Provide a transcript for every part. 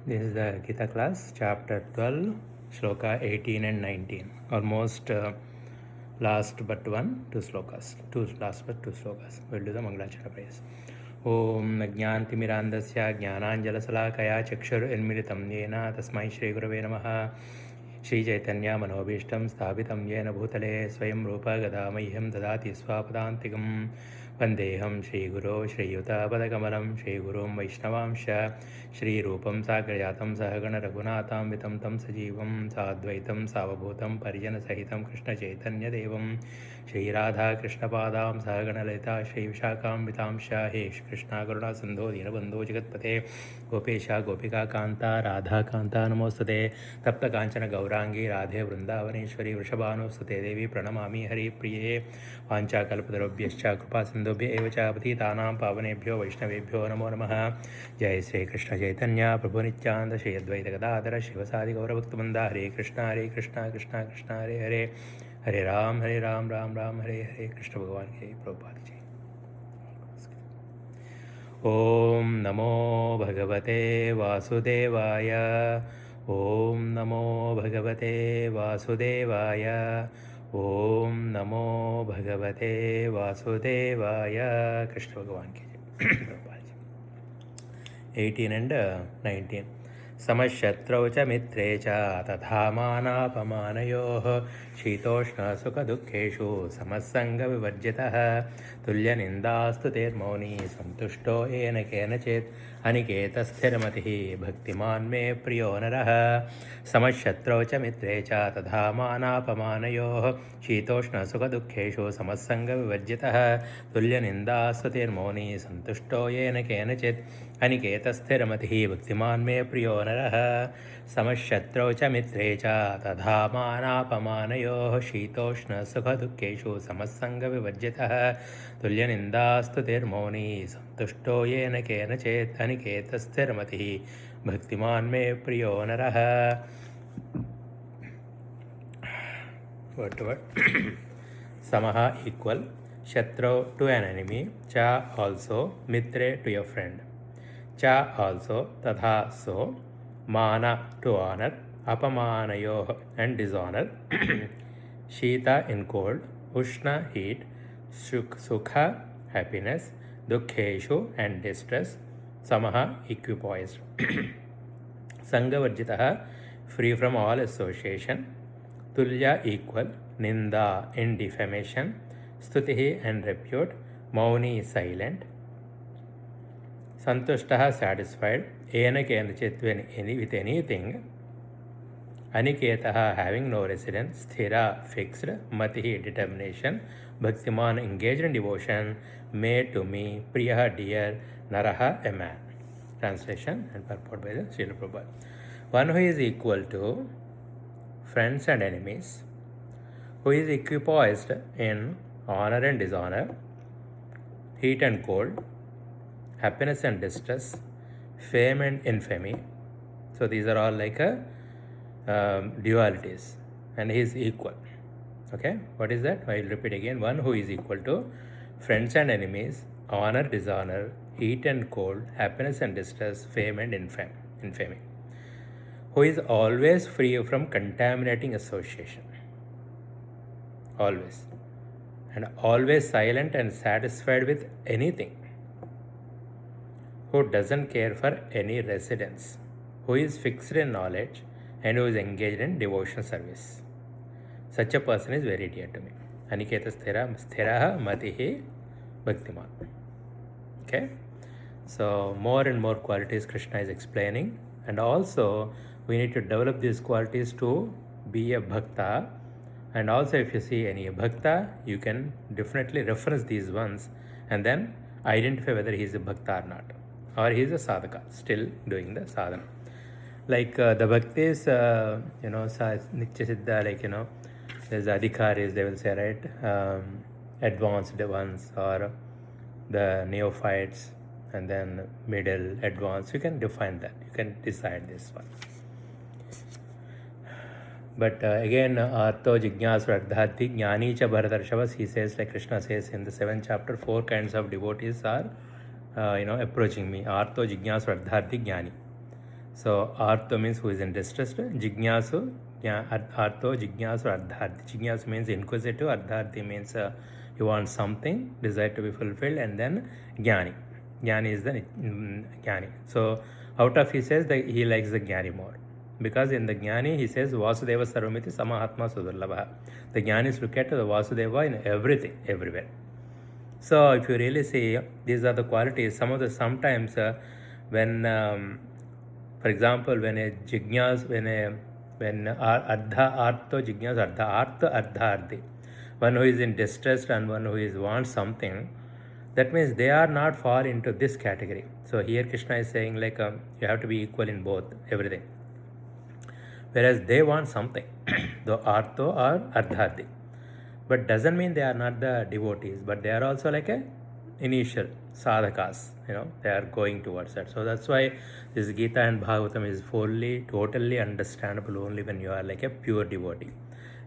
This is the Gita class, chapter 12, shloka 18 and 19. Almost last but two slokas. We'll do the Mangalachara prayers. Om Jnantimirandasya Jnananjalasalakaya Chakshurunmilitam Yena Tasmai Shri Gurave Namaha. Shri Chaitanya Manobhishtam Sthapitam Yena Bhutale Swayam Rupa Gadamahyam Dadati Swapadantikam Vandeham Shri Guru Shri Yuta Padakamalam Shri Gurum Vaishnavamsha Shri Rupam Sagrajatam Sahagana Raghunatam Vitam Tam Sajivam Sadvaitam Savabhutam Parijana Sahitam Krishna Chaitanya Devam Shri Radha Krishna Padam Sahagana Lalita Shri Vishakam Vitamsha He Krishna Karuna Sandho Dinabandho Jagatpate Gopesha Gopika Kanta Radha Kanta Namostate Tapta Kanchana Gaurangi Radhe Vrindavaneshwari Vrishabhanustate Devi Pranamami Hari Priye Vancha Kalpatarabhyascha Krupa Sindhubhya Eva Cha Patitanam Pavanebhyo Vaishnavebhyo Namo Namaha Jai Sri Krishna Chaitanya Prabhu Nityananda Shri Advaita Gadadhara Shivasadi Gaura Bhaktabandha Hare Krishna Krishna Krishna Hare Hare Hare Ram Ram Ram Hare Hare Krishna Bhagavan Ki Prabhupada Ji. Om Namo Bhagavate Vasudevaya Om Namo Bhagavate Vasudevaya Om Namo Bhagavate Vasudevaya Krishna Bhagavan Ki Prabhupada Ji. 18 and 19. समशत्रौ च मित्रे च तथा मानापमानयोः शीतोष्णसुखदुःखेषु समस्सङ्गविवर्जितः तुल्यनिन्दास्तुतिर्मौनी सन्तुष्टो येन केनचित् अनिकेतस्थिरमतिः भक्तिमान् मे प्रियो नरः समशत्रौ च मित्रे च तथा मानापमानयोः शीतोष्णसुखदुःखेषु समस्सङ्गविवर्जितः तुल्यनिन्दास्तुतिर्मौनी सन्तुष्टो येन केनचित् अनिकेतस्थिरमतिः भक्तिमान् मे प्रियो नरः समशत्रौ च मित्रे च तथा मानापमानयोः शीतोष्णसुखदुःखेषु समस्सङ्गविवर्जितः तुल्यनिन्दास्तुतिर्मौनी सन्तुष्टो येन केनचित् अनिकेतस्थिरमतिः भक्तिमान् मे प्रियो नरः. Word to word. Samaha equal, Shatru to an enemy, Cha also, Mitre to your friend. Cha also, Tadha so, Mana to honor, Apamanayoh and dishonor, Shita in cold, Ushna heat, Sukha happiness, Dukkheshu and distress, Samaha equipoised. Sangavarjitaha free from all association, Tulya equal, Ninda in defamation, Stutihi and repute, Mauni silent, Santushtaha satisfied, Ena kenachit with anything, Aniketaha having no residence, Sthira fixed, Matihi determination, Bhaktiman engaged in devotion, made to me, Priyaha dear, Naraha a man. Translation and purport by the Srila Prabhupada. One who is equal to friends and enemies, who is equipoised in honor and dishonor, heat and cold, happiness and distress, fame and infamy. So these are all like dualities, and he is equal. Okay, what is that? I will repeat again. One who is equal to friends and enemies, honor, dishonor, heat and cold, happiness and distress, fame and infamy. Who is always free from contaminating association. Always. And always silent and satisfied with anything. Who doesn't care for any residence. Who is fixed in knowledge and who is engaged in devotional service. Such a person is very dear to me. Aniketa sthiraha matihi bhaktiman. Okay? So more and more qualities Krishna is explaining, and also we need to develop these qualities to be a bhakta. And also if you see any bhakta, you can definitely reference these ones and then identify whether he is a bhakta or not, or he is a sadhaka, still doing the sadhana. Like the bhaktis, nitya siddha, like there's adhikaris, they will say, right, advanced ones, or the neophytes, and then middle, advanced. You can define that, you can decide this one. But again, Artho Jignasu Ardhati Jnani Cha Bharatarshava, he says, like Krishna says in the 7th chapter, 4 kinds of devotees are approaching me. Artho Jignasu Ardhati Jnani. So artho means who is in distress. Jignasu, artho, jignasu, ardharthi. Jignasu means inquisitive, ardharthi means you want something, desire to be fulfilled, and then jnani. Jnani is the jnani. So out of he says that he likes the jnani more. Because in the jnani he says Vasudeva Sarvamiti Samahatma Sudurlabha. The jnanis look at the Vasudeva in everything, everywhere. So if you really see, these are the qualities. Sometimes when for example, when a jignyas, when ardha artho jignyas ardha artha ardha ardhi, one who is in distress and one who is wants something, that means they are not fall into this category. So here Krishna is saying like you have to be equal in both everything. Whereas they want something, the artho or ardharthi, but doesn't mean they are not the devotees, but they are also like a initial sadhakas, they are going towards that. So that's why this Gita and Bhagavatam is fully, totally understandable only when you are like a pure devotee.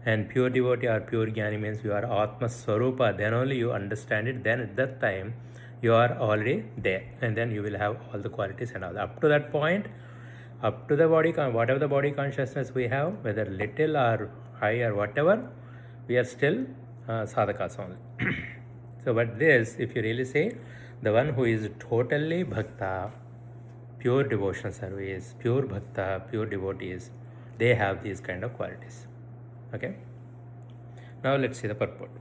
And pure devotee or pure jnani means you are Atma Swarupa, then only you understand it, then at that time you are already there, and then you will have all the qualities and all. Up to that point, up to the body, whatever the body consciousness we have, whether little or high or whatever, we are still sadhakas only. So, but this, if you really say, the one who is totally bhakta, pure devotional service, pure bhakta, pure devotees, they have these kind of qualities. Okay. Now let's see the purport.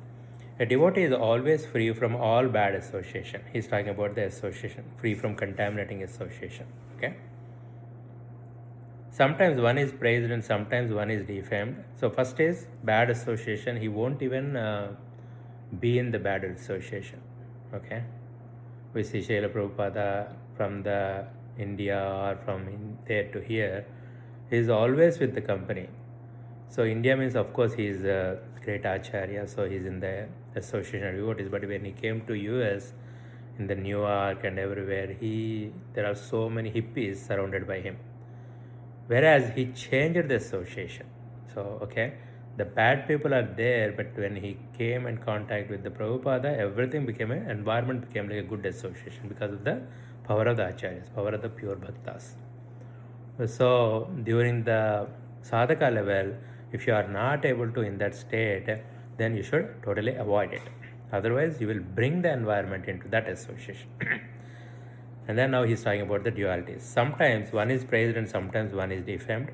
A devotee is always free from all bad association. He is talking about the association, free from contaminating association. Okay. Sometimes one is praised and sometimes one is defamed. So first is bad association. He won't even be in the bad association. Okay. We see Srila Prabhupada from the India or from there to here. He is always with the company. So India means, of course, he is a great acharya, so he is in the association of devotees. But when he came to US, in the New York and everywhere, there are so many hippies surrounded by him. Whereas he changed the association. So, okay, the bad people are there, but when he came in contact with the Prabhupada, everything became environment became like a good association because of the power of the acharyas, power of the pure bhaktas. So, during the sadhaka level, if you are not able to in that state, then you should totally avoid it. Otherwise, you will bring the environment into that association. And then now he is talking about the dualities. Sometimes one is praised and sometimes one is defamed.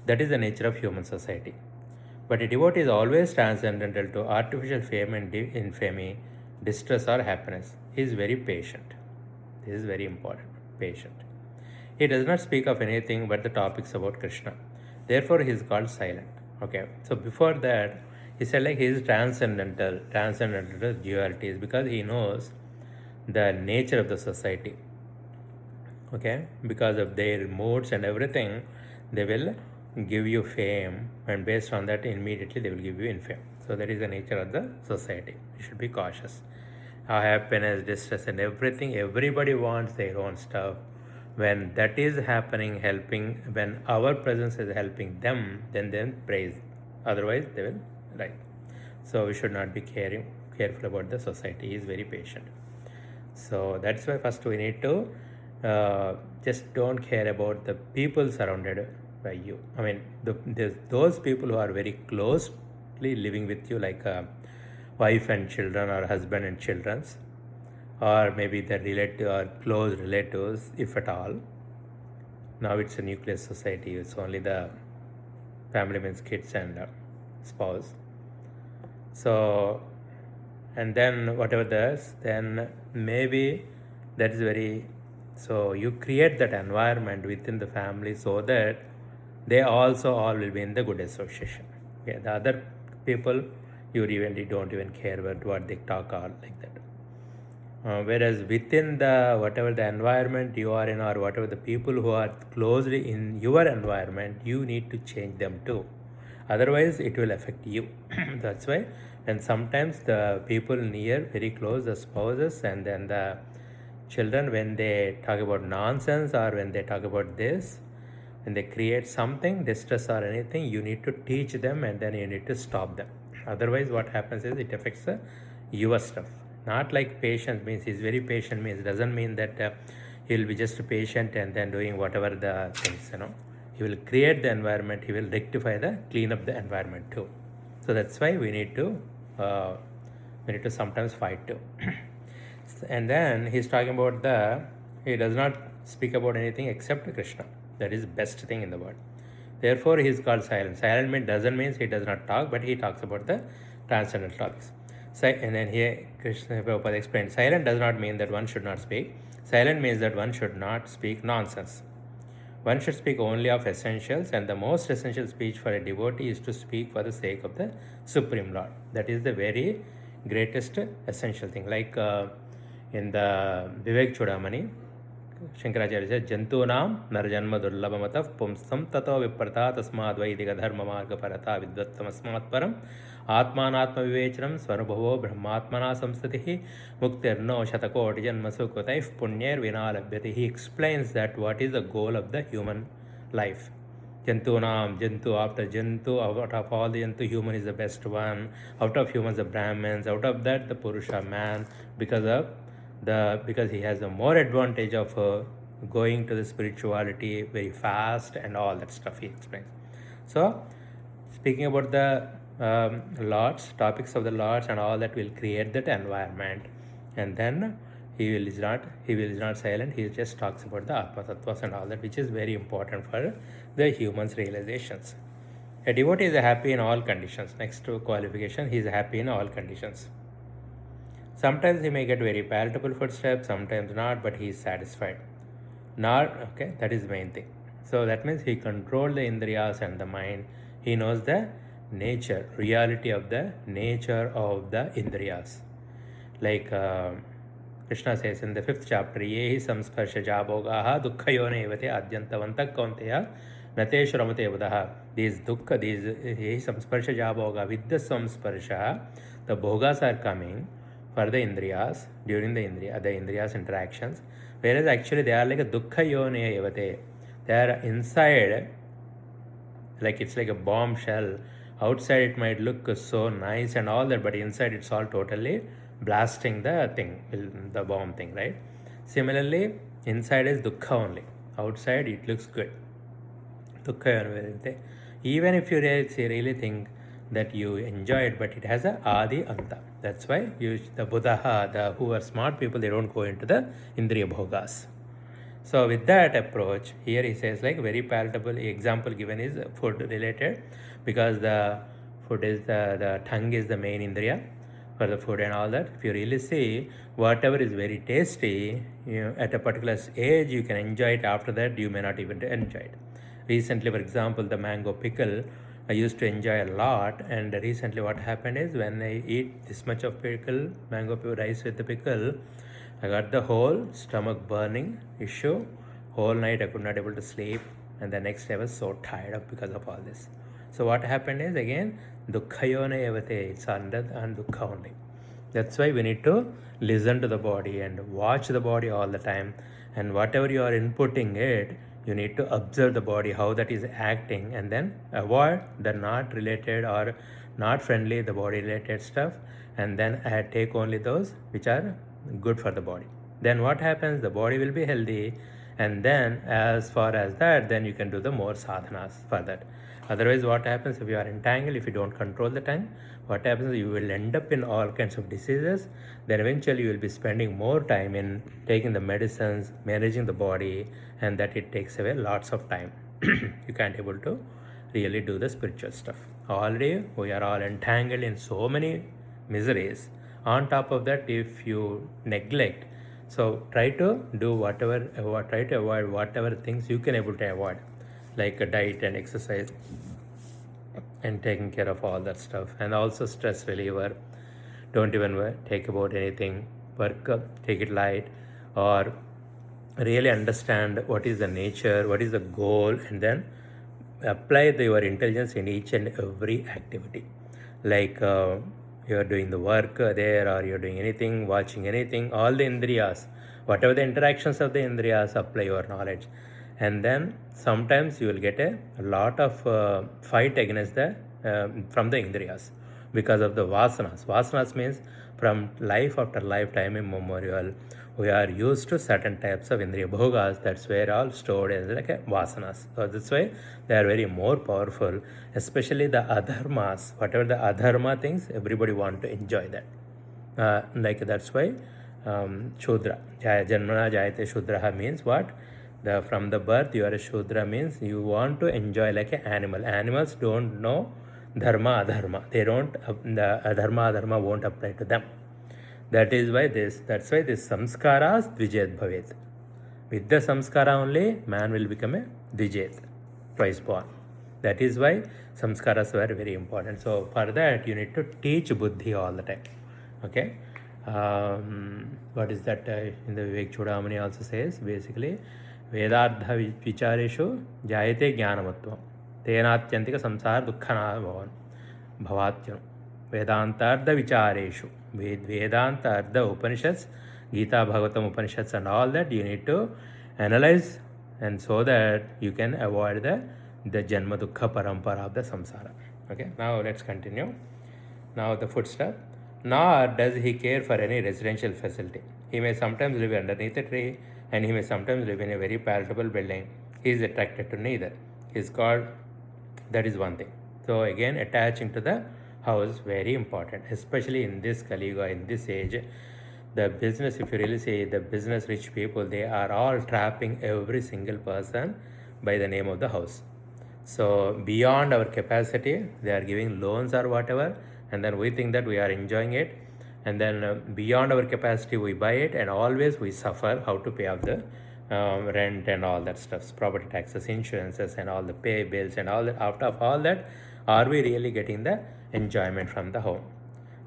That is the nature of human society. But a devotee is always transcendental to artificial fame and infamy, distress or happiness. He is very patient. This is very important. Patient. He does not speak of anything but the topics about Krishna. Therefore, he is called silent. Okay. So before that, he said like he is transcendental to dualities because he knows the nature of the society. Okay, because of their moods and everything, they will give you fame, and based on that, immediately they will give you infamy. So that is the nature of the society. You should be cautious. Happiness, distress, and everything. Everybody wants their own stuff. When that is happening, when our presence is helping them, then praise. Otherwise, they will die. So we should not be careful about the society. He is very patient. So that's why first we need to just don't care about the people surrounded by you. I mean, those people who are very closely living with you, like wife and children or husband and children, or maybe the relative or close relatives, if at all. Now it's a nuclear society. It's only the family means kids and spouse. So, and then whatever this, then maybe that is very. So you create that environment within the family so that they also all will be in the good association. Okay, the other people you really don't even care about what they talk or like that. Whereas within the whatever the environment you are in or whatever the people who are closely in your environment, you need to change them too. Otherwise, it will affect you. That's why. And sometimes the people near, very close, the spouses and then the children, when they talk about nonsense or when they talk about this, when they create something, distress or anything, you need to teach them and then you need to stop them. Otherwise, what happens is it affects your stuff. Not like patience means he's very patient means doesn't mean that he will be just patient and then doing whatever the things, he will create the environment, he will rectify clean up the environment too. So that's why we need to sometimes fight too. And then he's talking about he does not speak about anything except Krishna. That is best thing in the world. Therefore, he is called silent. Silent doesn't mean he does not talk, but he talks about the transcendental topics. And then here Krishna Prabhupada explained, silent does not mean that one should not speak. Silent means that one should not speak nonsense. One should speak only of essentials, and the most essential speech for a devotee is to speak for the sake of the Supreme Lord. That is the very greatest essential thing. Like in the Vivek Chudamani, Shankaracharya says, Jantunam narjanma durlabhamatah pumsam tato viprata tasmadvaidika dharma marga parata vidvattam param atmanatma vivechanam swarubhavo brahmatmana samstatihi muktirno shatakoti janmasu kutaif punyer vinalabhyati. He explains that what is the goal of the human life. Jantu, after Jantu, out of all the Jantu, human is the best one. Out of humans, the Brahmins. Out of that, the Purusha, man, because he has a more advantage of going to the spirituality very fast and all that stuff he explains. So, speaking about the Lords, topics of the Lords and all that will create that environment, and then he is not silent. He just talks about the Atma Tattvas and all that, which is very important for the human's realizations. A devotee is happy in all conditions. Next to qualification, he is happy in all conditions. Sometimes he may get very palatable footsteps, sometimes not, but he is satisfied. That is the main thing. So that means he controls the indriyas and the mind. He knows the reality of the nature of the indriyas. Like Krishna says in the 5th chapter, Yehi samsparsha jabhogaha dukkhayo nevate adyantavantak kaunteya nateshu ramate vadaha. These Yehi samsparsha jabhoga, with the samsparsha, the bhogas are coming for the indriyas, during the indriyas interactions, whereas actually they are like a dukkha yone evate. They are inside, like it's like a bomb shell. Outside it might look so nice and all that, but inside it's all totally blasting the bomb thing, right? Similarly, inside is dukkha only. Outside it looks good. Dukkha yone evate. Even if you really think that you enjoy it, but it has a adi anta. That's why the Buddha, who are smart people, they don't go into the indriya bhogas. So with that approach, here he says like very palatable example given is food related, because the food is the tongue is the main indriya for the food and all that. If you really see, whatever is very tasty, at a particular age you can enjoy it. After that, you may not even enjoy it. Recently, for example, the mango pickle, I used to enjoy a lot, and recently what happened is when I eat this much of mango rice with the pickle, I got the whole stomach burning issue. Whole night I could not able to sleep, and the next day I was so tired because of all this. So what happened is again, dukkhayone evate, it's under and dukkha only. That's why we need to listen to the body and watch the body all the time, and whatever you are inputting it, you need to observe the body, how that is acting, and then avoid the not related or not friendly, the body related stuff, and then take only those which are good for the body. Then what happens? The body will be healthy, and then as far as that, then you can do the more sadhanas for that. Otherwise, what happens if you are entangled, if you don't control the tongue, what happens is you will end up in all kinds of diseases. Then eventually you will be spending more time in taking the medicines, managing the body, and that it takes away lots of time. You can't able to really do the spiritual stuff. Already we are all entangled in so many miseries. On top of that, if you neglect, so try to do try to avoid whatever things you can able to avoid, like a diet and exercise and taking care of all that stuff, and also stress reliever. Don't even take about anything, work up, take it light, or really understand what is the nature, what is the goal, and then apply your intelligence in each and every activity. Like you're doing the work there, or you're doing anything, watching anything, all the indriyas, whatever the interactions of the indriyas, apply your knowledge. And then sometimes you will get a lot of fight against from the indriyas because of the vasanas. Vasanas means from life after lifetime immemorial. We are used to certain types of indriya bhogas. That's where all stored as like a vasanas. So that's why they are very more powerful, especially the adharmas. Whatever the adharma things, everybody want to enjoy that. Like that's why Shudra. Janmana Jayate Shudraha means what? From the birth you are a Shudra means you want to enjoy like an animal. Animals don't know dharma adharma. They don't, the adharma adharma won't apply to them. That's why this samskaras dvijayat bhavet. With the samskara only, man will become a dvijayat, twice born. That is why samskaras were very important. So for that, you need to teach buddhi all the time. Okay. What is that? In the Vivek Chudamani also says, basically, Vedardha vichareshu jayate jnanamatvam. Tenatyantika samsara dukkhana bhavatyam. Vedantartha vichareshu. Vedanta, Artha Upanishads, Gita, Bhagavatam Upanishads and all that you need to analyze, and so that you can avoid the Janma Dukkha Parampara of the Samsara. Okay, now let's continue. Now the footstep. Nor does he care for any residential facility. He may sometimes live underneath a tree, and he may sometimes live in a very palatable building. He is attracted to neither. He is called, that is one thing. So again, attaching to the house, very important, especially in this Kali Yuga, in this age. The business, if you really say, the business rich people, they are all trapping every single person by the name of the house. So beyond our capacity, they are giving loans or whatever, and then we think that we are enjoying it, and then beyond our capacity we buy it, and always we suffer how to pay off the rent and all that stuff, property taxes, insurances and all the pay bills and all that. After all that, are we really getting the enjoyment from the home?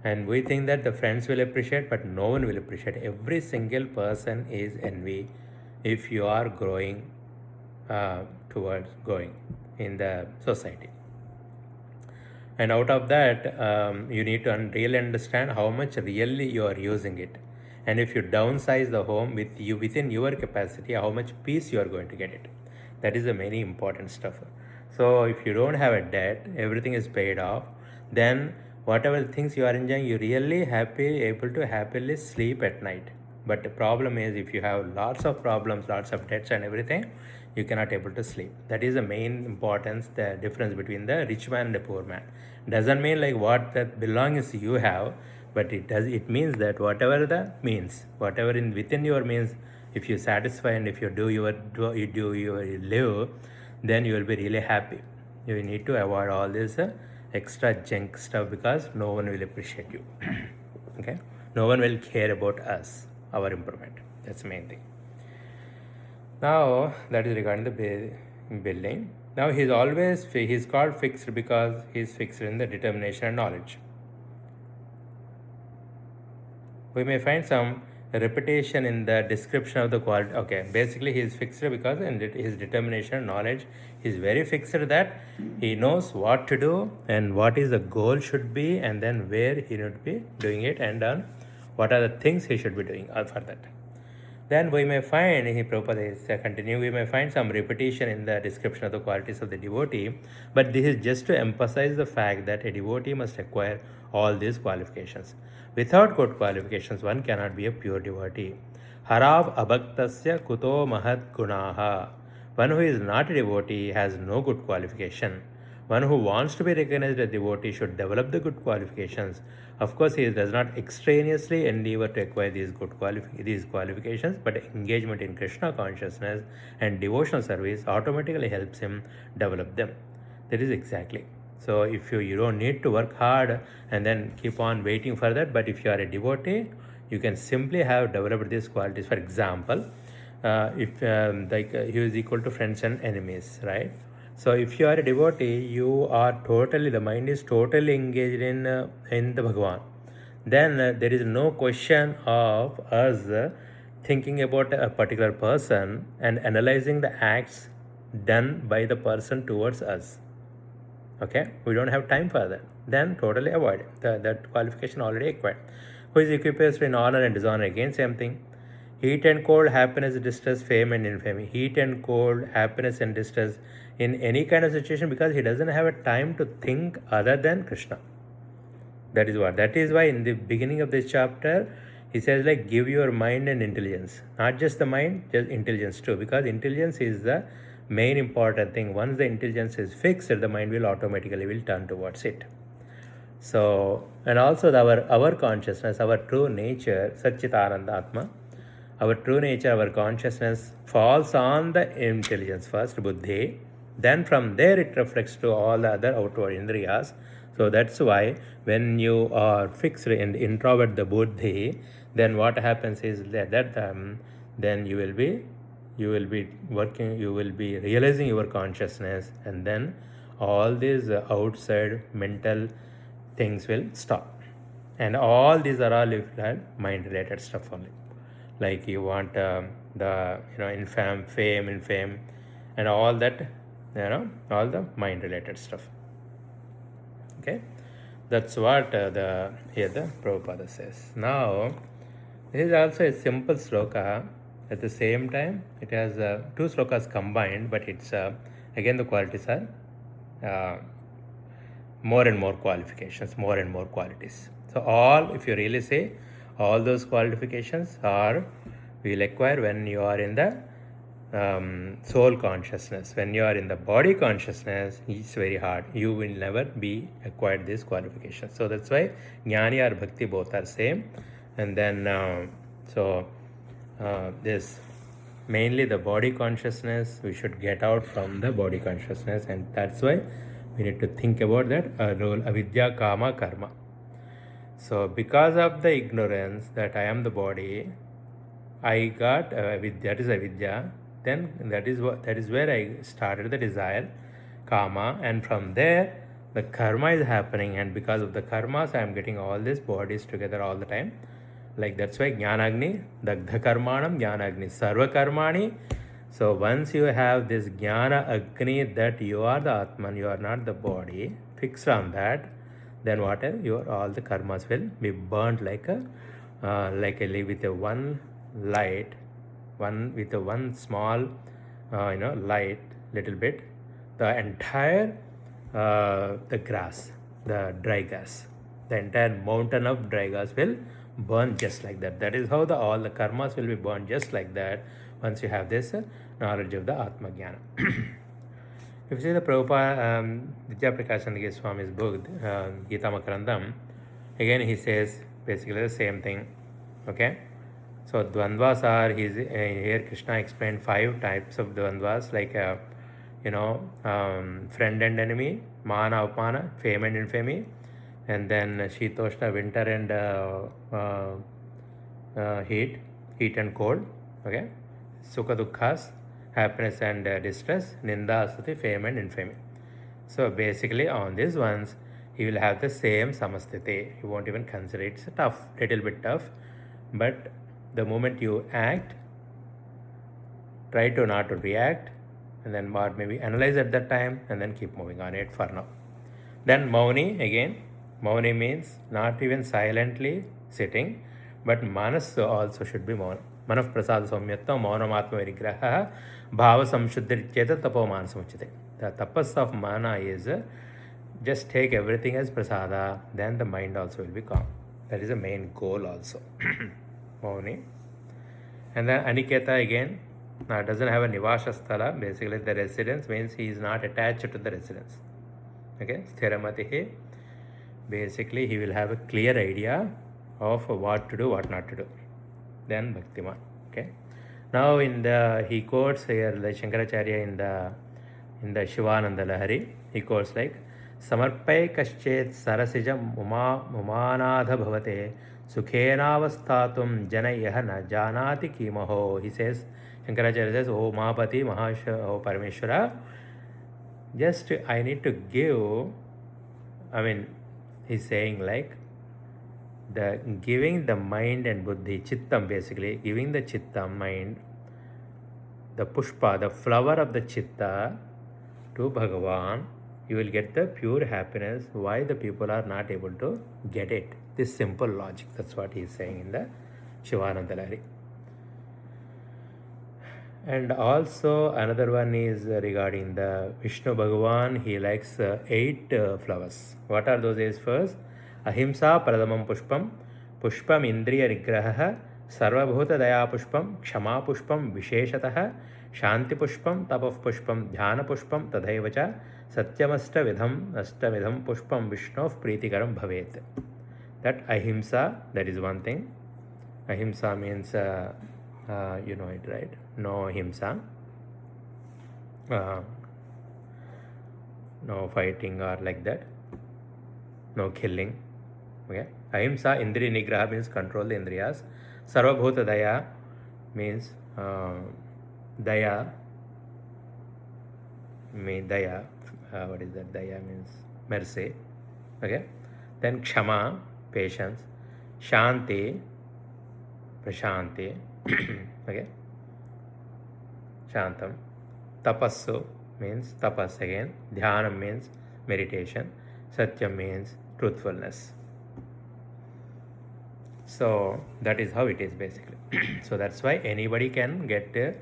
And we think that the friends will appreciate, but no one will appreciate. Every single person is envy if you are growing towards going in the society. And out of that, you need to really understand how much really you are using it. And if you downsize the home with you within your capacity, how much peace you are going to get it. That is the very important stuff. So if you don't have a debt, everything is paid off, then whatever things you are enjoying, you really able to happily sleep at night. But the problem is, if you have lots of problems, lots of debts and everything, you cannot able to sleep. That is the main importance, the difference between the rich man and the poor man. Doesn't mean like what the belongings you have, but it means that whatever the means, whatever within your means, if you satisfy and if you do your live, then you will be really happy. You need to avoid all this extra junk stuff, because no one will appreciate you. Okay, no one will care about us, our improvement. That's the main thing. Now that is regarding the building. Now he's called fixed because he's fixed in the determination and knowledge. We may find some repetition in the description of the quality. Okay, basically he is fixed because in his determination and knowledge, he is very fixed that he knows what to do and what is the goal should be, and then where he should be doing it, and what are the things he should be doing for that. Then we may find, we may find some repetition in the description of the qualities of the devotee, but this is just to emphasize the fact that a devotee must acquire all these qualifications. Without good qualifications, one cannot be a pure devotee. Harav abhaktasya kuto mahat gunaha. One who is not a devotee has no good qualification. One who wants to be recognized as a devotee should develop the good qualifications. Of course, he does not extraneously endeavor to acquire these qualifications, but engagement in Krishna consciousness and devotional service automatically helps him develop them. That is exactly. So if you don't need to work hard and then keep on waiting for that, but if you are a devotee, you can simply have developed these qualities. For example, if he is equal to friends and enemies, right? So if you are a devotee, you are the mind is totally engaged in the Bhagavan. Then there is no question of us thinking about a particular person and analyzing the acts done by the person towards us. Okay, we don't have time for that. Then totally avoid it. That qualification already acquired. Who is equipped in honor and dishonor? Again, same thing. Heat and cold, happiness, distress, fame and infamy. Heat and cold, happiness and distress in any kind of situation, because he doesn't have a time to think other than Krishna. That is why in the beginning of this chapter, he says like give your mind and intelligence, not just the mind, just intelligence too, because intelligence is the main important thing. Once the intelligence is fixed, the mind will automatically will turn towards it. So, and also our consciousness, our true nature, Satchitananda Atma, our true nature, our consciousness falls on the intelligence first, buddhi. Then from there it reflects to all the other outward indriyas. So that's why when you are fixed in the introvert, the buddhi, then what happens is that then you will be working, you will be realizing your consciousness, and then all these outside mental things will stop. And all these are all mind related stuff only. Like you want the fame, and all that, all the mind related stuff. Okay, that's what the Prabhupada says. Now, this is also a simple sloka. At the same time, it has two slokas combined, but it's again the qualities are more and more qualifications, more and more qualities. So all, if you really say, all those qualifications are will acquire when you are in the soul consciousness. When you are in the body consciousness, it's very hard. You will never be acquired these qualifications. So that's why Jnani or Bhakti both are same. And then this mainly the body consciousness, we should get out from the body consciousness, and that's why we need to think about that role, avidya, kama, karma. So because of the ignorance that I am the body, I got that is avidya. Then that is where I started the desire, kama, and from there the karma is happening, and because of the karmas I am getting all these bodies together all the time. Like that's why Jnanagni, Dagdha Karmanam, Jnanagni, Sarva Karmani. So once you have this Jnana Agni that you are the Atman, you are not the body, fixed on that, then whatever all the karmas will be burnt like a with a one light, with a one small light, little bit, the entire the grass, the dry gas, the entire mountain of dry gas will burn just like that. That is how all the karmas will be burned just like that once you have this knowledge of the Atma Jnana. If you see the Prabhupada, Vidya Prakashananda Swami's book, Gita Makarandam, again he says basically the same thing. Okay, so dvandvas are, here Krishna explained 5 types of dvandvas, like friend and enemy, mana upmana, fame and infamy, and then shitoshna, winter and heat and cold. Okay, sukha dukkhas, happiness and distress, ninda asuti, fame and infamy. So basically on these ones he will have the same samastiti. He won't even consider it's tough, little bit tough, but the moment you act, try to not to react, and then or maybe analyze at that time, and then keep moving on it for now. Then Mauni, again, Mauni means not even silently sitting, but manas also should be mauna. Manaf prasad somyattam maunamatma varigraha bhava samshuddhirityeta tapo manasamuchite. The tapas of mana is just take everything as prasada, then the mind also will be calm. That is the main goal also. Mauni. And then Aniketa again doesn't have a nivasha sthala. Basically the residence means he is not attached to the residence. Okay, sthiramatihi. Basically he will have a clear idea of what to do, what not to do. Then Bhaktiman. Okay, now he quotes here like Shankaracharya in the Shivananda Lahari, he quotes like samarpai kaschet sarasijam umanadha bhavate sukhenavastatum janayah na janati kimaho. He says, Shankaracharya says, oh Mahapati, oh Parameshwara, just I need to give, he's saying like the giving the mind and buddhi, chittam, basically giving the chittam, mind, the pushpa, the flower of the chitta to Bhagavan, you will get the pure happiness. Why the people are not able to get it? This simple logic. That's what he is saying in the Shivananda Lahari. And also another one is regarding the Vishnu Bhagavan. He likes 8 flowers. What are those 8 first? Ahimsa Pradamam Pushpam पुष्पम इंद्रिय निग्रह सर्वभूत दया पुष्पम क्षमा पुष्पम विशेषतः शांति पुष्पम तपः पुष्पम ध्यान पुष्पम तथैव च अष्टविधम पुष्पम विष्णु प्रीतिकरम भवेत्. That ahimsa, that is one thing. Ahimsa means you know it, right? No himsa, no fighting or like that, no killing. Okay, ahimsa, indriya nigraha means control the indriyas. Sarvabhuta daya means daya. What is that? Daya means mercy. Okay, then kshama, patience. Shanti, prashanti. Okay, shantam. Tapassu means tapas again. Dhyanam means meditation. Satyam means truthfulness. So that is how it is basically. So that's why anybody can get this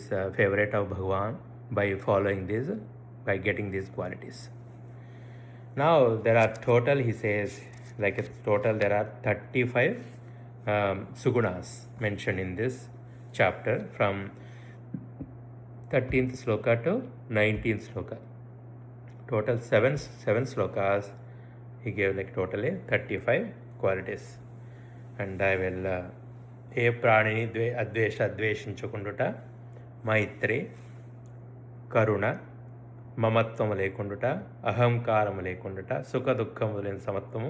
favorite of Bhagavan by following this, by getting these qualities. Now there are total, he says, like a total there are 35 sugunas mentioned in this chapter from 13th sloka to 19th sloka. Total seven slokas. He gave like totally 35 qualities. And I will ఏ ప్రాణిని అద్వేషించుకుండుట, మైత్రి, కరుణ, మమత్వము లేకుండుట, అహంకారము లేకుండుట, సుఖ దుఃఖము లేని సమత్వము,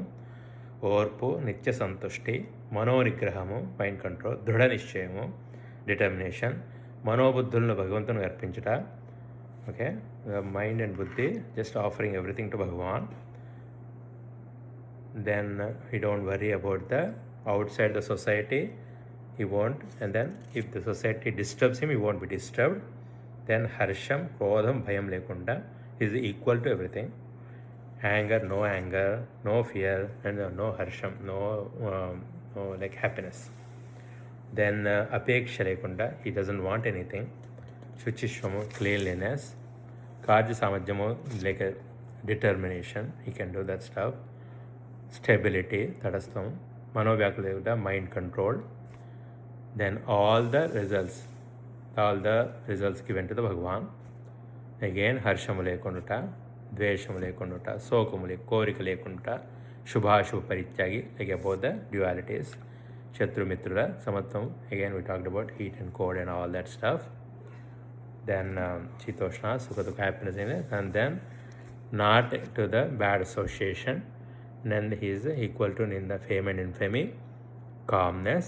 ఓర్పు, నిత్య సంతుష్టి, మనోనిగ్రహము, mind control, దృఢ నిశ్చయము, డిటర్మినేషన్, మనోబుద్ధులను భగవంతునికి అర్పించుట. ఓకే, మైండ్ అండ్ బుద్ధి just offering everything to Bhagwan. Then he don't worry about the outside the society, he won't. And then if the society disturbs him, he won't be disturbed. Then harsham, krodham, bhayam lekunda, he is equal to everything. Anger, no fear, and no harsham, no like happiness. Then apeksha lekunda, he doesn't want anything. Shuchishvamu, cleanliness. Karya samadhyamu, like a determination, he can do that stuff. Stability, tadastham, manovyakulevuta, mind control. Then all the results given to the Bhagavan. Again, harshamu lekunduta, dveshamu lekunduta, sokamu korika lekunduta, shubha parityagi, like about the dualities. Shatru mitrula, samatvam, again we talked about heat and cold and all that stuff. Then chitoshna, sukha dukha, happiness in it. And then not to the bad association. Then he is equal to ninda, fame and infamy. Calmness,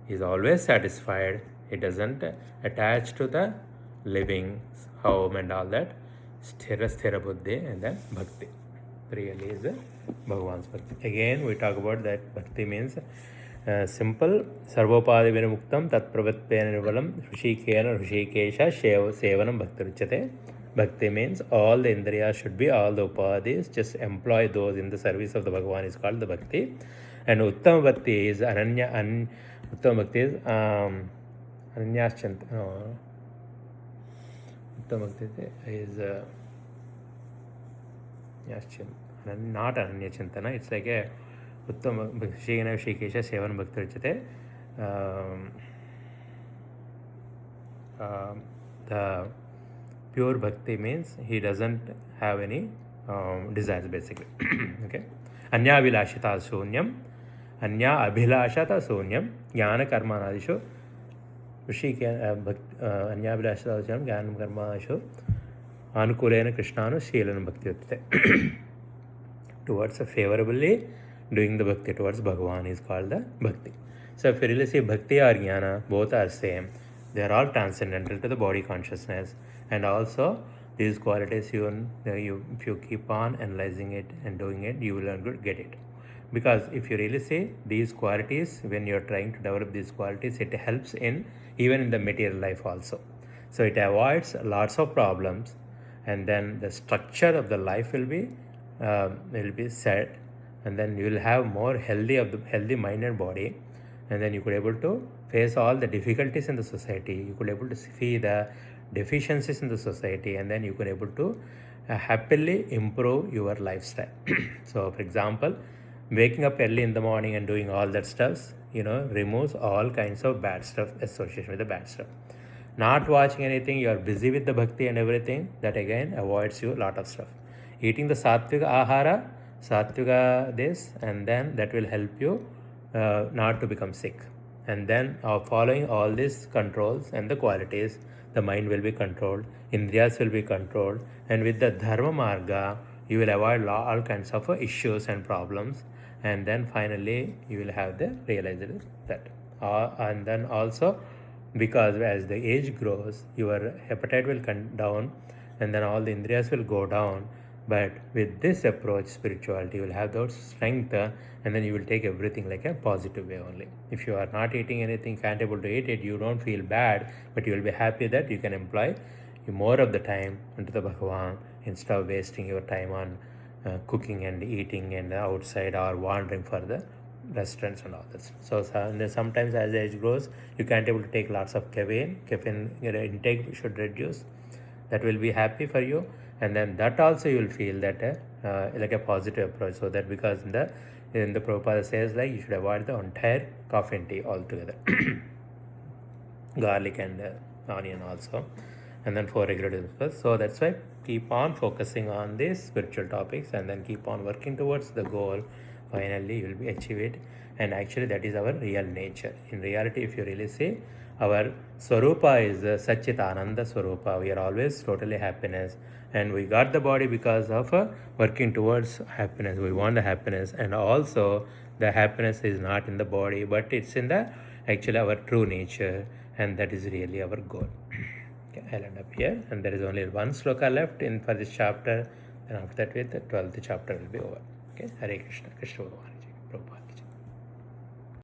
he is always satisfied. He doesn't attach to the living, home and all that. Sthira buddhi, and then bhakti. Really is Bhagavan's bhakti. Again we talk about that bhakti means simple. Sarvopadi vinamuktam tat pravatpena nivalam hrishikena hrishikesha sevanam bhakti ruchyate. Bhakti means all the indriyas should be, all the upadis, just employ those in the service of the Bhagavan is called the bhakti. And Uttama Bhakti is Uttama Bhakti is Ananyaschant. Uttama Bhakti is not Ananyachantana. It's like a Uttama Shikena Shikesha Sevan Bhakti Richate. The pure bhakti means he doesn't have any desires basically. Okay, anya abhilashita sunyam, anya abhilashata sunyam, jnana karmanadishu rishike anya abhilashata sunyam, jnana karmanadishu anukulena krishnanu sheelana bhakti utte. Towards favorably doing the bhakti towards Bhagavan is called the bhakti. So if you really see bhakti or jnana, both are same. They are all transcendental to the body consciousness. And also these qualities, if you keep on analyzing it and doing it, you will get it. Because if you really see these qualities, when you are trying to develop these qualities, it helps in even in the material life also. So it avoids lots of problems, and then the structure of the life will be set, and then you will have more healthy mind and body, and then you could able to face all the difficulties in the society. You could able to see the deficiencies in the society, and then you could able to happily improve your lifestyle. So for example, Waking up early in the morning and doing all that stuff, removes all kinds of bad stuff associated with the bad stuff. Not watching anything, you are busy with the bhakti and everything, that again avoids you a lot of stuff. Eating the sattvika ahara, sattvika this, and then that will help you not to become sick. And then following all these controls and the qualities, the mind will be controlled, indriyas will be controlled, and with the dharma marga, you will avoid all kinds of issues and problems, and then finally you will have the realization that. And then also, because as the age grows, your appetite will come down, and then all the indriyas will go down. But with this approach, spirituality, you will have those strength, and then you will take everything like a positive way only. If you are not eating anything, can't able to eat it, you don't feel bad, but you will be happy that you can employ more of the time into the Bhagavan instead of wasting your time on cooking and eating and outside or wandering for the restaurants and all this. So sometimes as the age grows, you can't able to take lots of caffeine intake should reduce. That will be happy for you, and then that also you will feel that like a positive approach. So that because in the Prabhupada says like you should avoid the entire coffee and tea altogether. Garlic and onion also, and then 4 regular disciplines. So that's why keep on focusing on these spiritual topics and then keep on working towards the goal. Finally you will be achieve it, and actually that is our real nature. In reality, if you really see, our Swarupa is Satchit Ananda Swarupa. We are always totally happiness, and we got the body because of working towards happiness. We want the happiness, and also the happiness is not in the body, but it's in the actually our true nature, and that is really our goal. Okay, I'll end up here, and there is only one sloka left in for this chapter, and after that with the 12th chapter will be over. Okay, Hare Krishna, Krishna Bhagavan Ji, Prabhupada.